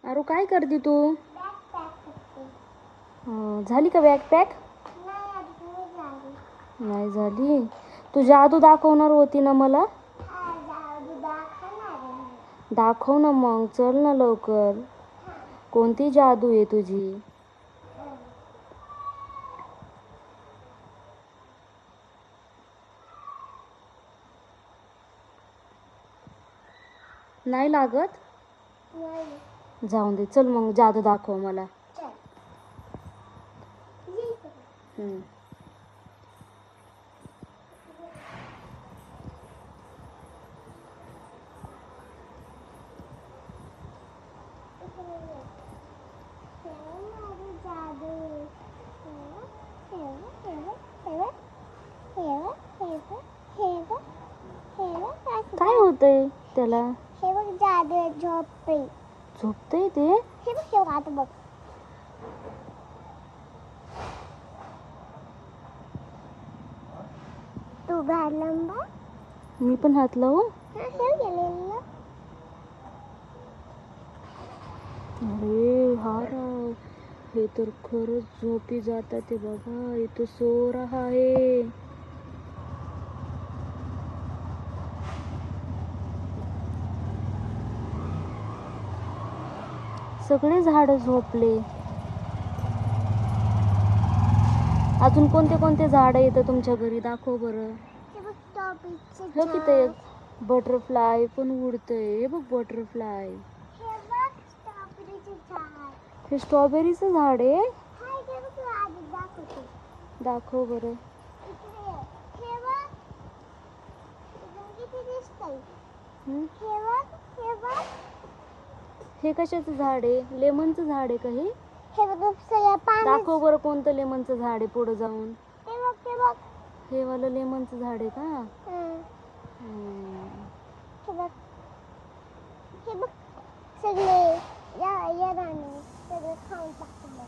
अरे काय करते तू? झाली का बॅग पॅक? नाही झाली. तू जादू दाखवणार होती ना मला? दाखव ना मग, चल ना लवकर. कोणती जादू आहे तुझी? नाही लागत? जाऊन दे, चल मग जादू दाखव मला. हम्म. काय होतंय त्याला? हे बघ जादू झोपते. झोपतंय ते? हे बघ हे आता बघ. तू घाल लंबा. मी पण हात लावू? हे गेलेलं. अरे हा राव, हे तर खरंच झोपी जातात ते बाबा. ये तो सो रहा है. सगळे झाड झोपले. अजून कोणते कोणते झाड येतं तुमच्या घरी? दाखव बरं. हे बघ स्ट्रॉबेरीचं हे झाड. किती बटरफ्लाय पण उडतंय. हे बघ बटरफ्लाय. हे बघ स्ट्रॉबेरीचं झाड. हे स्ट्रॉबेरीचं झाड आहे? हाय हे बघ तुला आधी दाखवते. दाखव बरं. इकडे हे बघ. इकडून किती दिसतंय. हम्म? हे बघ. हे कशाचं झाड आहे? लेमनचं झाड आहे का हे? हे बघ सगळं पाणी. दाखव बरं कोणतं लेमनचं झाड आहे पुढं जाऊन. हे बघ. हे वालं लेमनचं झाड आहे का? हे बघ. हे बघ सगळे या राणी सगळं खाऊन टाकलं.